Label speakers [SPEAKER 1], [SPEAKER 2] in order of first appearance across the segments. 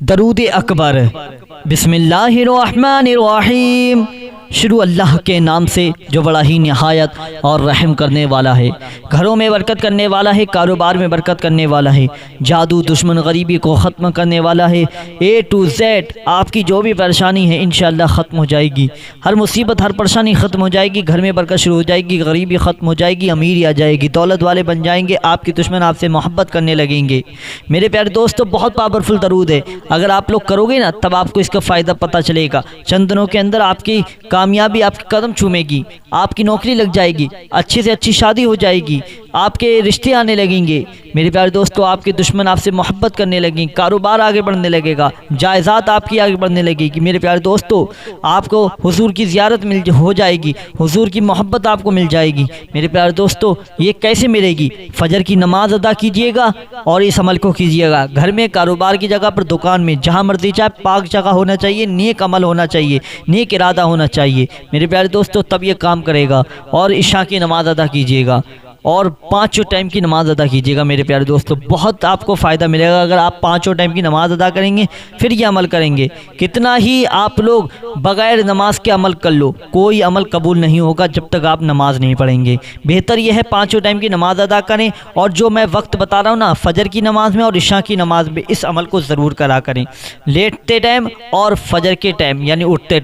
[SPEAKER 1] दरूद अकबर। बिस्मिल्लाहिर्रहमानिर्रहीम। शुरू अल्लाह के नाम से जो बड़ा ही निहायत और रहम करने वाला है, घरों में बरकत करने वाला है, कारोबार में बरकत करने वाला है, जादू दुश्मन गरीबी को ख़त्म करने वाला है। A to Z आपकी जो भी परेशानी है इंशाअल्लाह ख़त्म हो जाएगी। हर मुसीबत हर परेशानी ख़त्म हो जाएगी। घर में बरकत शुरू हो जाएगी, गरीबी ख़त्म हो जाएगी, अमीरी आ जाएगी, दौलत वाले बन जाएंगे, आपके दुश्मन आपसे मोहब्बत करने लगेंगे। मेरे प्यारे दोस्तों, बहुत पावरफुल दरूद है। अगर आप लोग करोगे ना तब आपको इसका फ़ायदा पता चलेगा। चंद दिनों के अंदर आपकी कामयाबी आपके कदम चूमेगी, आपकी नौकरी लग जाएगी, अच्छी से अच्छी शादी हो जाएगी, आपके रिश्ते आने लगेंगे। मेरे प्यारे दोस्तों, आपके दुश्मन आपसे मोहब्बत करने लगेंगे, कारोबार आगे बढ़ने लगेगा, जायदाद आपकी आगे बढ़ने लगेगी। मेरे प्यारे दोस्तों, आपको हुजूर की ज़ियारत हो जाएगी, हुजूर की मोहब्बत आपको मिल जाएगी। मेरे प्यारे दोस्तों, ये कैसे मिलेगी? फजर की नमाज अदा कीजिएगा और इस अमल को कीजिएगा। घर में, कारोबार की जगह पर, दुकान में, जहाँ मर्जी चाहे, पाक जगह होना चाहिए, नेक अमल होना चाहिए, नेक इरादा होना चाहिए। मेरे प्यारे दोस्तों, तब ये काम करेगा। और इशा की नमाज अदा कीजिएगा और 5 टाइम की नमाज़ अदा कीजिएगा। मेरे प्यारे दोस्तों, बहुत आपको फ़ायदा मिलेगा अगर आप 5 टाइम की नमाज़ अदा करेंगे, फिर ये अमल करेंगे। कितना ही आप लोग बग़ैर नमाज के अमल कर लो, कोई अमल कबूल नहीं होगा जब तक आप नमाज नहीं पढ़ेंगे। बेहतर यह है 5 टाइम की नमाज़ अदा करें, और जो मैं वक्त बता रहा हूँ ना, फजर की नमाज़ में और इशा की नमाज़ में, इस अमल को ज़रूर करा करें। लेटते टाइम और फजर के टाइम, यानी उठते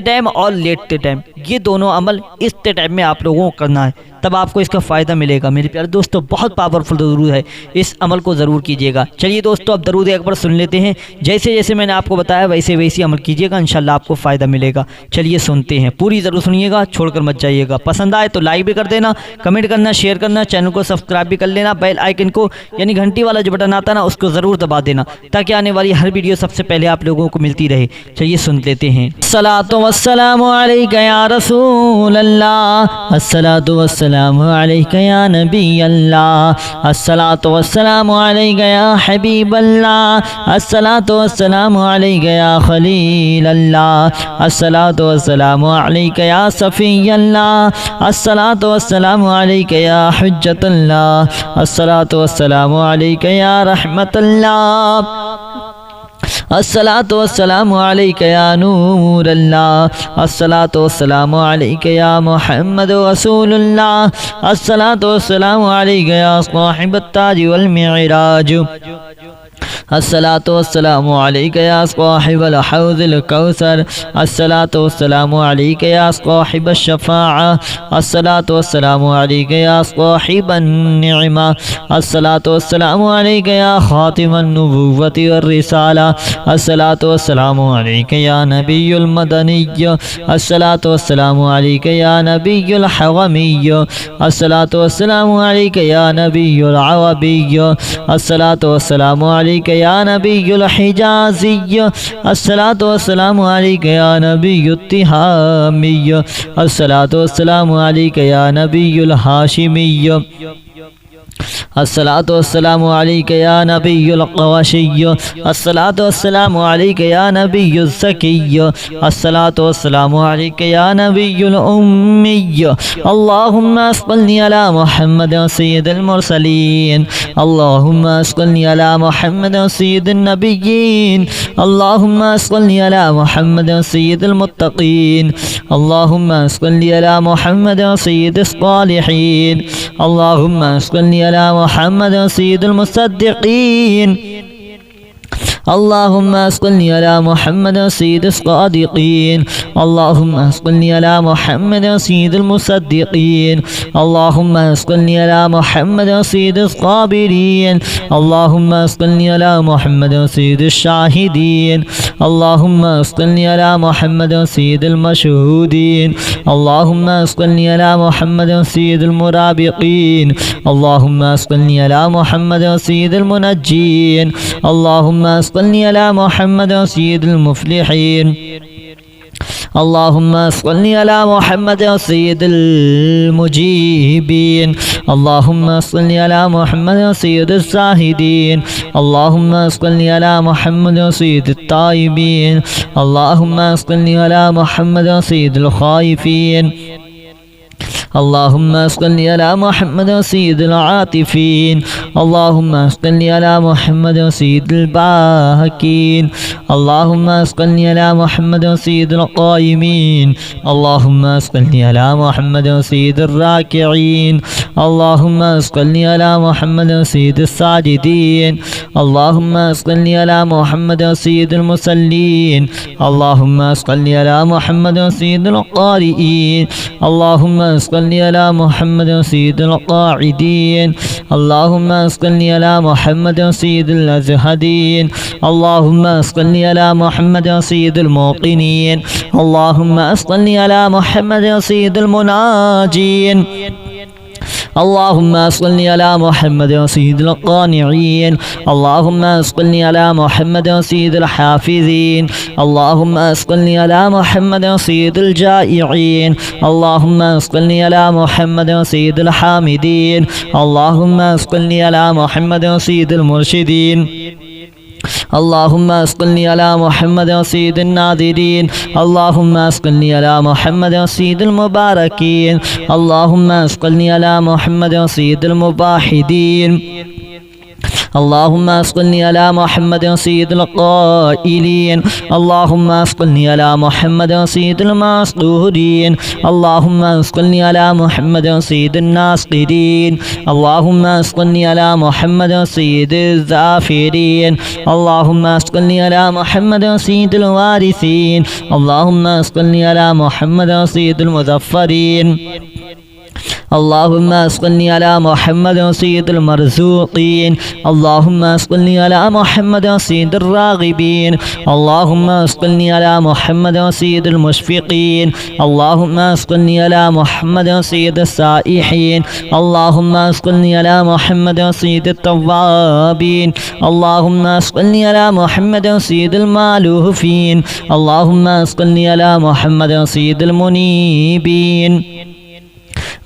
[SPEAKER 1] टाइम और लेटते टाइम, ये दोनों अमल इस टाइम में आप लोगों को करना है, तब आपको इसका फ़ायदा मिलेगा। मेरे प्यारे दोस्तों, बहुत पावरफुल दरूद है, इस अमल को ज़रूर कीजिएगा। चलिए दोस्तों, अब दरूद अकबर सुन लेते हैं। जैसे जैसे मैंने आपको बताया वैसे वैसे अमल कीजिएगा, इंशाल्लाह आपको फ़ायदा मिलेगा। चलिए सुनते हैं, पूरी ज़रूर सुनिएगा, छोड़कर मत जाइएगा। पसंद आए तो लाइक भी कर देना, कमेंट करना, शेयर करना, चैनल को सब्सक्राइब भी कर लेना। बेल आइकन को, यानी घंटी वाला जो बटन आता है ना, उसको ज़रूर दबा देना, ताकि आने वाली हर वीडियो सबसे पहले आप लोगों को मिलती रहे। चलिए सुन लेते हैं। अस्सलातु वस्सलामु अलैका या रसूल अल्लाह, अस्सलातु वस्सलामु अलैका या नबी अल्लाह, अस्सलातु वस्सलामु अलैका या हबीब अल्लाह, अस्सलातु वस्सलामु अलैका या खलील अल्लाह, अस्सलातु वस्सलामु अलैका या सफ़ी अल्लाह, अस्सलातु वस्सलामु अलैका या हुज्जत अल्लाह, अस्सलातु वस्सलामु अलैका या रहमत अल्लाह, अस्सलातु वस्सलामु अलैका या नूर अल्लाह, अस्सलातु वस्सलामु अलैका या मुहम्मद रसूलुल्लाह, अस्सलातु वस्सलामु अलैका या साहिबत ताज वल मिअराज, अस्सलातु वस्सलामु अलैका या साहिबल हौज़िल कौसर, अस्सलातु वस्सलामु अलैका या साहिबश शफ़ाअ, अस्सलातु वस्सलामु अलैका या साहिबन निअमा, अस्सलातु वस्सलामु अलैका या खातिमन नबुव्वति वर रिसाला, अस्सलातु वस्सलामु अलैका या नबियुल मदनिय्य, अस्सलातु वस्सलामु अलैका या नबियुल हवमिय्य, अस्सलातु वस्सलामु अलैका या नबियुल अरबिय्य, अस्सलातु वस्सलामु अलैका या नबियुल हिजाज़िय्य, अस्सलातु वस्सलामु अलैका या नबियुत तिहामिय्य, अस्सलातु वस्सलामु अलैका या नबियुल हाशिमिय्य, अस्सलातु वस्सलामु अलैका या नबियुल क़वाशिय्य, अस्सलातु वस्सलामु अलैका या नबियुज़ ज़किय्य, अस्सलातु वस्सलामु अलैका या नबियुल उम्मिय्य, अल्लाहुम्मा सल्लि अला मुहम्मद सय्यिदिल मुरसलीन, अल्लाहुम्मा सल्लि अला मुहम्मद सय्यिदिन नबिय्यीन, अल्लाहुम्मा सल्लि अला मुहम्मद सय्यिदिल मुत्तक़ीन, अल्लाहुम्मा सल्लि अला मुहम्मद सय्यिदिस सालिहीन, अल्लाहुम्मा सल्लि अला मुहम्मद सय्यिदुल मुसद्दिक़ीन, अल्लाहुम्मा सल्लि अला मुहम्मद सय्यिदिस सादिक़ीन, अल्लाहुम्मा सल्लि अला मुहम्मद सय्यिदिल मुसद्दिक़ीन, अल्लाहुम्मा सल्लि अला मुहम्मद सय्यिदिस साबिरीन, अल्लाहुम्मा सल्लि अला मुहम्मद सय्यिदिश शाहिदीन, अल्लाहुम्मा सल्लि अला मुहम्मद सय्यिदिल मशहूदीन, अल्लाहुम्मा सल्लि अला मुहम्मद सय्यिदिल मुराबिक़ीन, अल्लाहुम्मा सल्लि अला मुहम्मद सय्यिदिल मुनज्जीन, अल्लाहुम्मा सल्लि अला मुहम्मद सय्यिदिल मुफ़्लिहीन, अल्लाहुम्मा सल्लि अला मुहम्मद सय्यिदिल मुजीबीन, अल्लाहुम्मा सल्लि अला मुहम्मद सय्यिदिज़ ज़ाहिदीन, अल्लाहुम्मा सल्लि अला मुहम्मद सय्यिदित ताइबीन, अल्लाहुम्मा सल्लि अला मुहम्मद सय्यिदिल ख़ाइफ़ीन, اللهم صل على محمد سيد العاطفين اللهم صل على محمد سيد الباكين اللهم صل على محمد سيد القائمين اللهم صل على محمد سيد الراكعين اللهم صل على محمد سيد الساجدين اللهم صل على محمد سيد المصلين اللهم صل على محمد سيد القارئين اللهم صل على محمد سيد القاعدين اللهم صل على محمد سيد الأزهدين اللهم صل على محمد سيد الموقنين اللهم صل على محمد سيد المناجين اللهم صل على محمد سيد القانعين اللهم صل على محمد سيد الحافظين اللهم صل على محمد سيد الجائعين اللهم صل على محمد سيد الحامدين اللهم صل على محمد سيد المرشدين اللهم صل على محمد سيد الناظرين اللهم صل على محمد سيد المباركين اللهم صل على محمد سيد المباحدين اللهم صل على محمد سيد القائلين اللهم صل على محمد سيد المسطورين اللهم صل على محمد سيد الناصرين اللهم صل على محمد سيد الظافرين اللهم صل على محمد سيد الوارثين اللهم صل على محمد سيد المظفرين اللهم صل على محمد سيد المرزوقين اللهم صل على محمد سيد الراغبين اللهم صل على محمد سيد المشفقين اللهم صل على محمد سيد السائحين اللهم صل على محمد سيد التوابين اللهم صل على محمد سيد المالوفين اللهم صل على محمد سيد المنيبين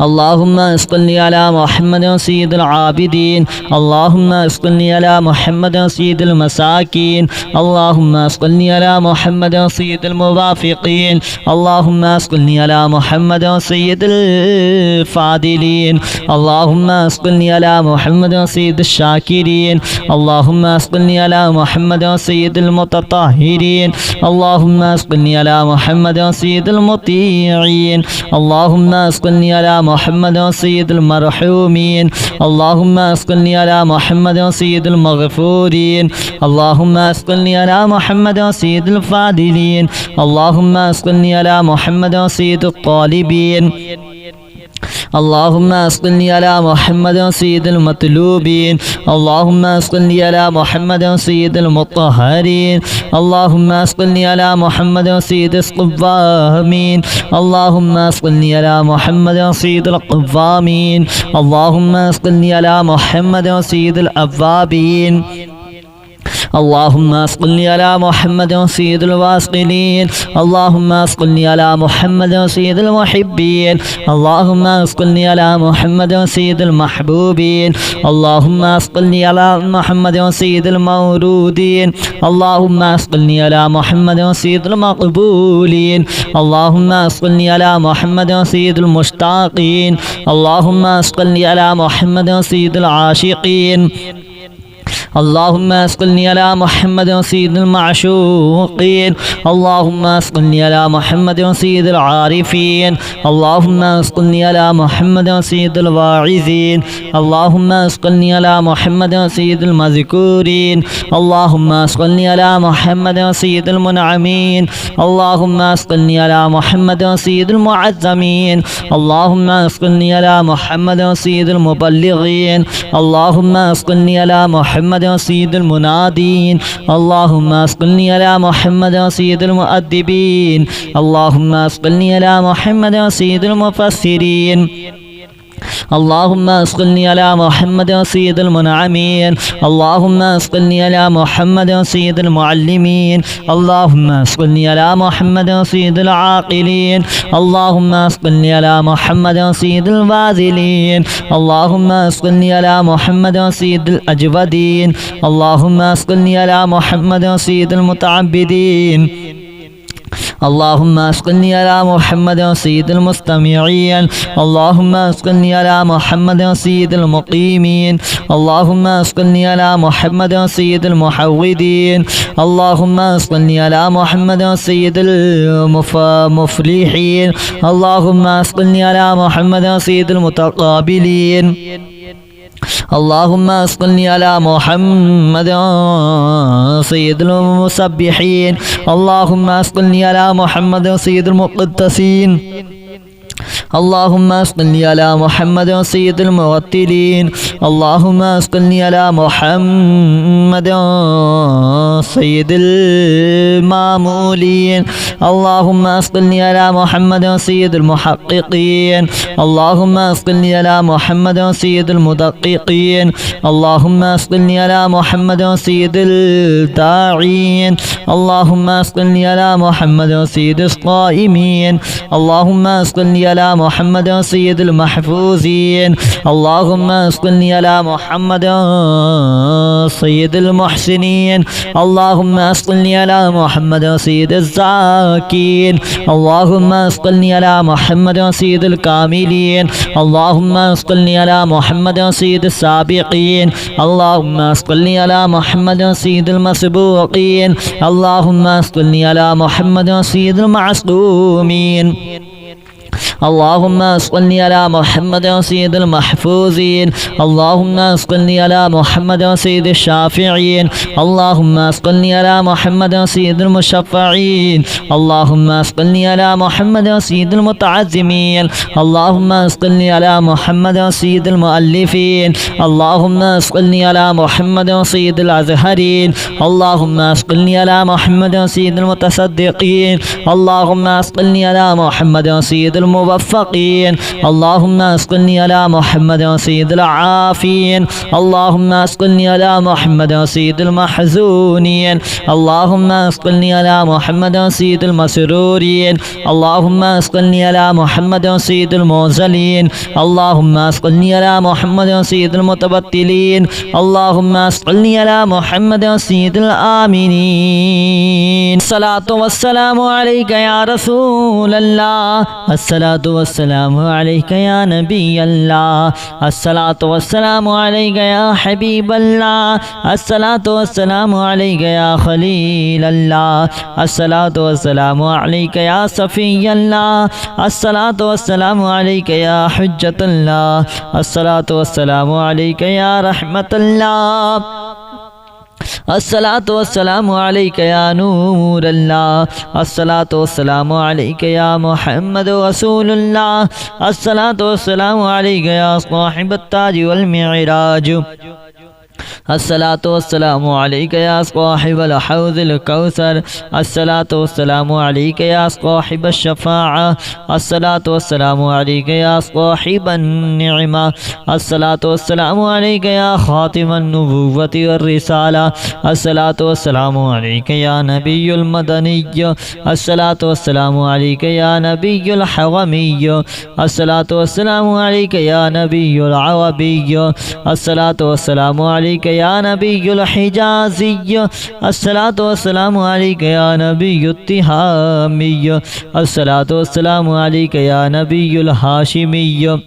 [SPEAKER 1] اللهم صل على محمد سيد العابدين اللهم صل على محمد سيد المساكين اللهم صل على محمد سيد الموافقين اللهم صل على محمد سيد الفاضلين اللهم صل على محمد سيد الشاكرين اللهم صل على محمد سيد المتطهرين اللهم صل على محمد سيد المطيعين اللهم صل على محمد سيد المرحومين اللهم صل على محمد سيد المغفورين اللهم صل على محمد سيد الفاضلين اللهم صل على محمد سيد الطالبين اللهم صل على محمد سيد المطلوبين اللهم صل على محمد سيد المطهرين اللهم صل على محمد سيد القوامين اللهم صل على محمد سيد القوامين اللهم صل على محمد سيد الأوابين اللهم صل على محمد سيد الواصلين اللهم صل على محمد سيد المحبين اللهم صل على محمد سيد المحبوبين اللهم صل على محمد سيد المورودين اللهم صل على محمد سيد المقبولين اللهم صل على محمد سيد المشتاقين اللهم صل على محمد سيد العاشقين اللهم صل على محمد سيد المعشوقين اللهم صل على محمد سيد العارفين اللهم صل على محمد سيد الواعظين اللهم صل على محمد سيد المذكورين اللهم صل على محمد سيد المنعمين اللهم صل على محمد سيد المعظمين اللهم صل على محمد سيد المبلغين اللهم صل على محمد سيد المنادين اللهم صل على محمد سيد المؤدبين اللهم صل على محمد سيد المفسرين اللهم صل على محمد سيد المنعمين اللهم صل على محمد سيد المعلمين اللهم صل على محمد سيد العاقلين اللهم صل على محمد سيد الباذلين اللهم صل على محمد سيد الأجودين اللهم صل على محمد سيد المتعبدين اللهم اسقني على محمد سيد المستمعين اللهم اسقني على محمد سيد المقيمين اللهم اسقني على محمد سيد المحودين اللهم اسقني على محمد سيد المفلحين اللهم اسقني على محمد سيد المتقابلين اللهم اسقني على محمد سيد المسبحين اللهم اسقني على محمد سيد المقدسين اللهم اسقني على محمد سيد المرتلين اللهم اسقني على محمد سيد المامولين اللهم اسقني على محمد سيد المحققين اللهم اسقني على محمد سيد المدققين اللهم اسقني على محمد سيد الداعين اللهم اسقني على محمد سيد الصائمين اللهم اسقني على محمد سيد المحفوظين اللهم اسقني على محمد سيد المحسنين اللهم اسقني على محمد سيد الزاكين اللهم اسقني على محمد سيد الكاملين اللهم اسقني على محمد سيد السابقين اللهم اسقني على محمد سيد المسبوقين اللهم اسقني على محمد سيد المعصومين اللهم اسقني على محمد سيد المحفوظين اللهم اسقني على محمد سيد الشافعين اللهم اسقني على محمد سيد المشفعين اللهم اسقني على محمد سيد المتعزمين اللهم اسقني على محمد سيد المؤلفين اللهم اسقني على محمد سيد الازهرين اللهم اسقني على محمد سيد المتصدقين اللهم اسقني على محمد سيد الموفقين اللهم اسقني على محمد سيد العافين اللهم اسقني على محمد سيد المحزونين اللهم اسقني على محمد سيد المسرورين اللهم اسقني على محمد سيد الموزلين اللهم اسقني على محمد سيد المتبتلين اللهم اسقني على محمد سيد الآمنين الصلاة والسلام عليك يا رسول الله الصلاة والسلام عليك يا نبي الله الصلاة والسلام عليك يا حبيب الله الصلاة والسلام عليك يا خليل الله الصلاة والسلام عليك يا صفي الله الصلاة والسلام عليك يا حجة الله الصلاة والسلام عليك يا رحمة الله الصلاة والسلام عليك يا نور الله الصلاة والسلام عليك يا محمد رسول الله الصلاة والسلام عليك يا صاحب التاج والمعراج الصلاة والسلام عليك يا صاحب الحوض الكوثر الصلاة والسلام عليك يا صاحب الشفاعة الصلاة والسلام عليك يا صاحب النعمة الصلاة والسلام عليك يا خاتم النبوة والرسالة الصلاة والسلام عليك يا نبي المدني الصلاة والسلام عليك يا نبي الحرمي الصلاة والسلام عليك يا نبي العربي الصلاة والسلام عليك يا نبي الحجازي الصلاة والسلام عليك يا نبي التهامي الصلاة والسلام عليك يا نبي الهاشمي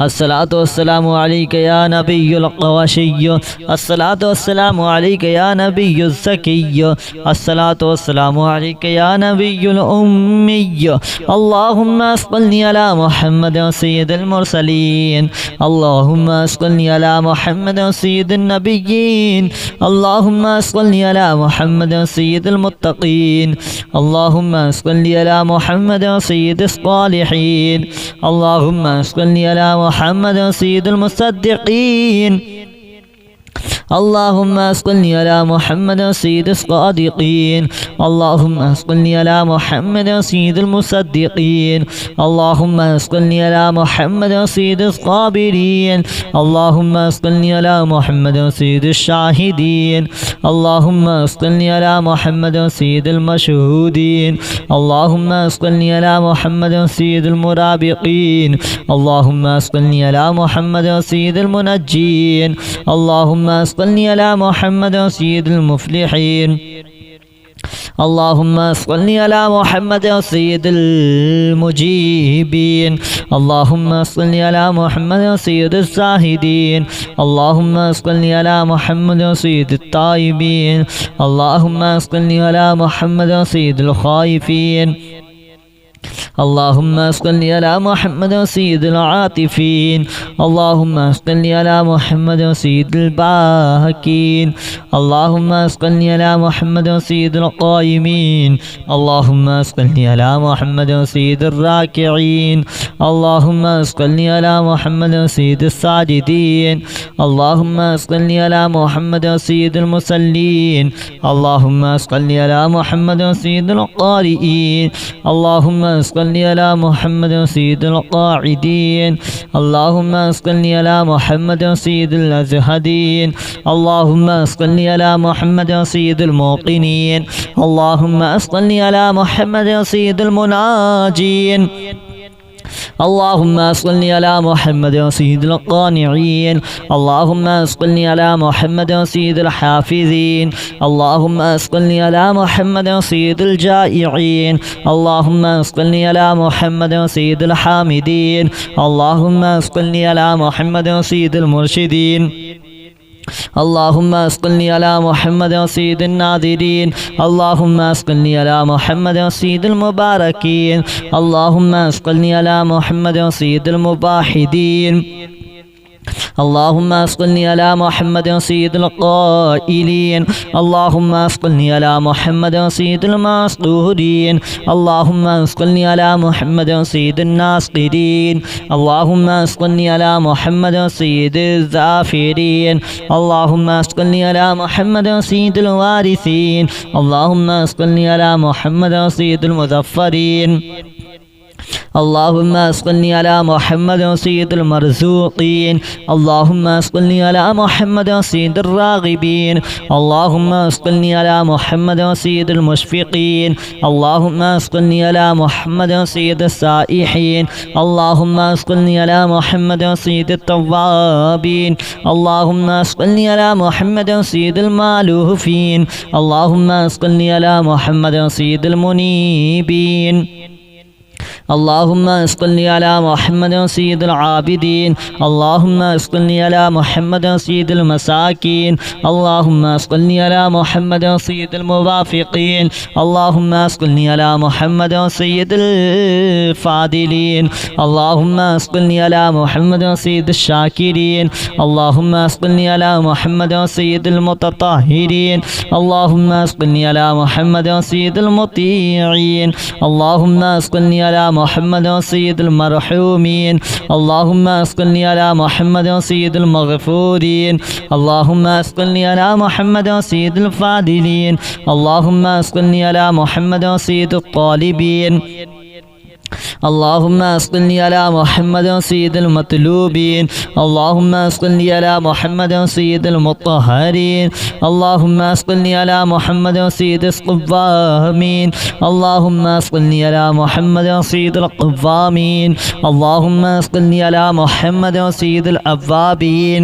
[SPEAKER 1] الصلاة والسلام عليك يا نبي القرشي الصلاة والسلام عليك يا نبي الزكي الصلاة والسلام عليك يا نبي الأمي اللهم صل على محمد سيد المرسلين اللهم صل على محمد سيد النبيين اللهم صل على محمد سيد المتقين اللهم صل على محمد سيد الصالحين اللهم صل على محمد سيد المصدقين اللهم صل على محمد سيد الصادقين اللهم صل على محمد سيد المصدقين اللهم صل على محمد سيد الصابرين اللهم صل على محمد سيد الشاهدين اللهم صل على محمد سيد المشهودين اللهم صل على محمد سيد المرابقين اللهم صل على محمد سيد المنجين اللهم صل على محمد سيد المفلحين اللهم صل على محمد سيد المجيبين. اللهم صل على محمد سيد الزاهدين. اللهم صل على محمد سيد الطيبين. اللهم صل على محمد سيد الخائفين. اللهم صل على محمد سيد العاطفين. اللهم صل على محمد سيد الباكين. اللهم صل على محمد سيد القائمين. اللهم صل على محمد سيد الراكعين. اللهم صل على محمد سيد الساجدين. اللهم صل على محمد سيد المصلين. اللهم صل على محمد سيد القارئين. اللهم صل على محمد سيد القاعدين. اللهم صل على محمد سيد الأزهدين. اللهم صل على محمد سيد الموقنين. اللهم صل على محمد سيد المناجين. اللهم صل على محمد سيد القانعين. اللهم صل على محمد سيد الحافظين. اللهم صل على محمد سيد الجائعين. اللهم صل على محمد سيد الحامدين. اللهم صل على محمد سيد المرشدين. اللهم صل على محمد سيد الناظرين. اللهم صل على محمد سيد المباركين. اللهم صل على محمد سيد المباحدين. اللهم صل على محمد سيد القائلين. اللهم صل على محمد سيد المسطورين. اللهم صل على محمد سيد الناصرين. اللهم صل على محمد سيد الظافرين. اللهم صل على محمد سيد الوارثين. اللهم صل على محمد سيد المظفرين. اللهم صل على محمد سيد المرزوقين. اللهم صل على محمد سيد الراغبين. اللهم صل على محمد سيد المشفقين. اللهم صل على محمد سيد السائحين. اللهم صل على محمد سيد التوابين. اللهم صل على محمد سيد المالوفين. اللهم صل على محمد سيد المنيبين. اللهم صل على محمد سيد العابدين. اللهم صل على محمد سيد المساكين. اللهم صل على محمد سيد الموافقين. اللهم صل على محمد سيد الفاضلين. اللهم صل على محمد سيد الشاكرين. اللهم صل على محمد سيد المتطهرين. اللهم صل على محمد سيد المطيعين. اللهم صل على محمد سيد المرحومين. اللهم صل على محمد سيد المغفورين. اللهم صل على محمد سيد الفاضلين. اللهم صل على محمد سيد الطالبين. اللهم صل على محمد سيد المطلوبين. اللهم صل على محمد سيد المطهرين. اللهم صل على محمد سيد القوامين. اللهم صل على محمد سيد القوامين. اللهم صل على محمد سيد الأوابين.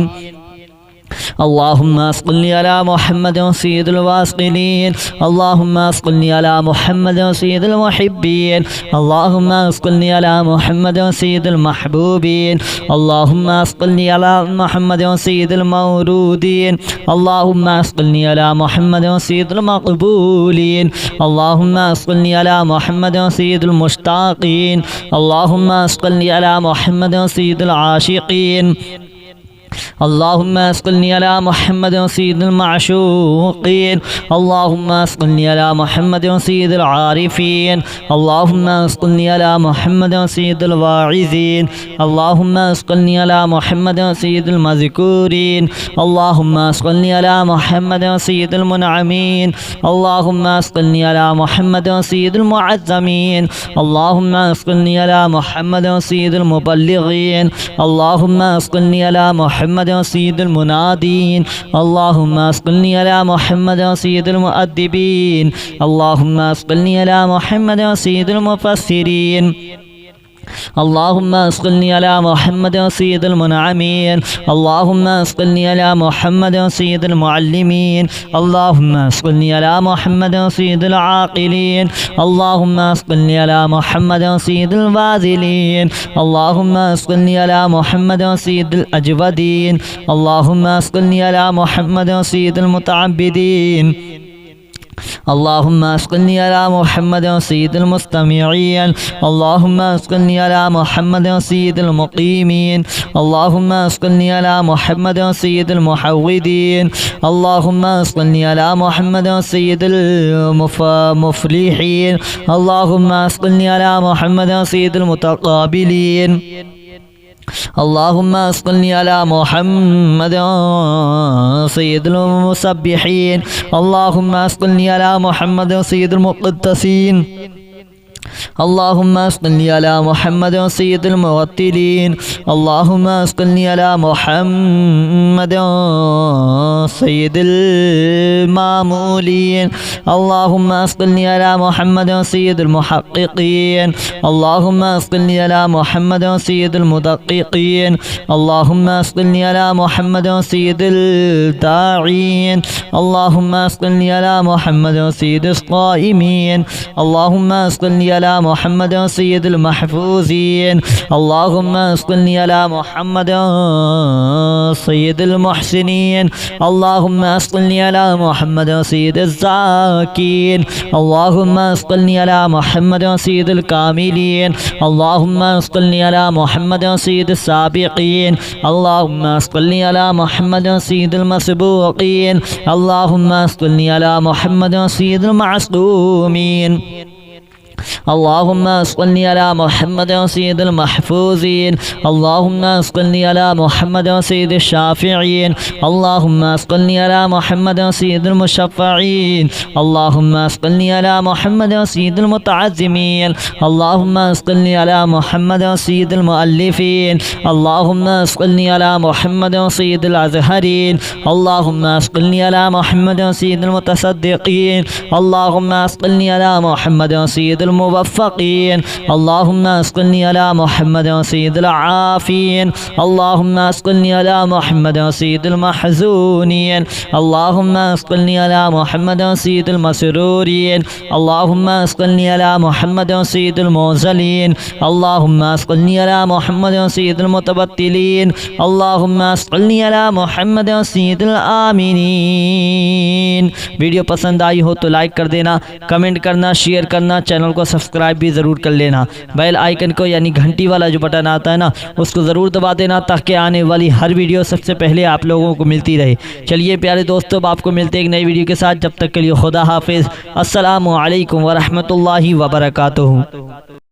[SPEAKER 1] اللهم صل على محمد سيد الواصلين. اللهم صل على محمد سيد المحبين. اللهم صل على محمد سيد المحبوبين. اللهم صل على محمد سيد المورودين. اللهم صل على محمد سيد المقبولين. اللهم صل على محمد سيد المشتاقين. اللهم صل على محمد سيد العاشقين. اللهم صل على محمد سيد المعشوقين. اللهم صل على محمد سيد العارفين. اللهم صل على محمد سيد الواعظين. اللهم صل على محمد سيد المذكورين. اللهم صل على محمد سيد المنعمين. اللهم صل على محمد سيد المعظمين. اللهم صل على محمد سيد المبلغين. اللهم صل على محمد سيد المنادين. اللهم صل على محمد سيد المؤدبين. اللهم صل على محمد سيد المفسرين. अल्लाहुम्मा सल्लि अला मुहम्मद सय्यिदिल मुनअमीन, अल्लाहुम्मा सल्लि अला मुहम्मद सय्यिदिल मुअल्लिमीन, अल्लाहुम्मा सल्लि अला मुहम्मद सय्यिदिल आक़िलीन, अल्लाहुम्मा सल्लि अला मुहम्मद सय्यिदिल वाज़िलीन, अल्लाहुम्मा सल्लि अला मुहम्मद सय्यिदिल अजवदीन, अल्लाहुम्मा सल्लि अला मुहम्मद सय्यिदिल मुतअब्बिदीन, अल्लाहुम्मा सल्लि अला मुहम्मद सय्यिदिल मुस्तमिईन, अल्लाहुम्मा सल्लि अला मुहम्मद सय्यिदिल मुक़ीमीन, अल्लाहुम्मा सल्लि अला मुहम्मद सय्यिदिल मुहव्विदीन, अल्लाहुम्मा सल्लि अला मुहम्मद सय्यिदिल मुफ़लिहीन, अल्लाहुम्मा सल्लि अला मुहम्मद सय्यिदिल मुतक़ाबिलीन, अल्लाहुम्मा सल्लि अला मुहम्मद सय्यिदिल मुसब्बिहीन, अल्लाहुम्मा सल्लि अला मुहम्मद सय्यिदिल मुक़द्दसीन, अल्लाहुम्मा सल्लि अला मुहम्मद सय्यिदिल मुरत्तिलीन, अल्लाहुम्मा सल्लि अला मुहम्मद सय्यिदिल मामूलीन, अल्लाहुम्मा सल्लि अला मुहम्मद सय्यिदिल मुहक़्क़िक़ीन, अल्लाहुम्मा सल्लि अला मुहम्मद सय्यिदिल मुदक़्क़िक़ीन, अल्लाहुम्मा सल्लि अला मुहम्मद सय्यिदिल दाईन, अल्लाहुम्मा सल्लि अला मुहम्मद सय्यिदिस क़ाइमीन, अल्लाहुम्मा सल्लि अला मुहम्मद सय्यिदिल महफूज़ीन, अल्लाहुम्मा सल्लि अला मुहम्मद सय्यिदिल मुहसिनीन, अल्लाहुम्मा सल्लि अला मुहम्मद सय्यिदिज़ ज़ाकिरीन, अल्लाहुम्मा सल्लि अला मुहम्मद सय्यिदिल कामिलीन, अल्लाहुम्मा सल्लि अला मुहम्मद सय्यिदिस साबिक़ीन, अल्लाहुम्मा सल्लि अला मुहम्मद सय्यिदिल मसबूक़ीन, अल्लाहुम्मा सल्लि अला मुहम्मद सय्यिदिल मासूमीन, अल्लाहुम्मा सल्लि अला मुहम्मद सय्यिदिल महफूज़ीन, अल्लाहुम्मा सल्लि अला मुहम्मद सय्यिदिश शाफ़िईन, अल्लाहुम्मा सल्लि अला मुहम्मद सय्यिदिल मुशफ़्फ़ईन, अल्लाहुम्मा सल्लि अला मुहम्मद सय्यिदिल मुतअज़्ज़िमीन, अल्लाहुम्मा सल्लि अला मुहम्मद सय्यिदिल मुअल्लिफ़ीन, अल्लाहुम्मा सल्लि अला मुहम्मद सय्यिदिल अज़हरीन, अल्लाहुम्मा सल्लि अला मुहम्मद सय्यिदिल मुतसद्दिक़ीन, अल्लाहुम्मा सल्लि अला मुहम्मद सय्यिदिल मुवफ़्फ़क़ीन, अल्लाहुम्मा सल्लि अला मुहम्मद सय्यिदिल आफ़ीन, अल्लाहुम्मा सल्लि अला मुहम्मद सय्यिदिल महज़ूनीन, अल्लाहुम्मा सल्लि अला मुहम्मद सय्यिदिल मसरूरीन, अल्लाहुम्मा सल्लि अला मुहम्मद सय्यिदिल मुज़लीन, अल्लाहुम्मा सल्लि अला मुहम्मद सय्यिदिल मुतबत्तिलीन, अल्लाहुम्मा सल्लि अला मुहम्मद सय्यिदिल आमिनीन। वीडियो पसंद आई हो तो लाइक कर देना, कमेंट करना, शेयर करना, चैनल को सब्सक्राइब भी ज़रूर कर लेना। बेल आइकन को यानी घंटी वाला जो बटन आता है ना, उसको ज़रूर दबा देना ताकि आने वाली हर वीडियो सबसे पहले आप लोगों को मिलती रहे। चलिए प्यारे दोस्तों, आपको मिलते हैं एक नई वीडियो के साथ। जब तक के लिए खुदा हाफिज़। अस्सलामु अलैकुम व रहमतुल्लाहि व बरकातुहू।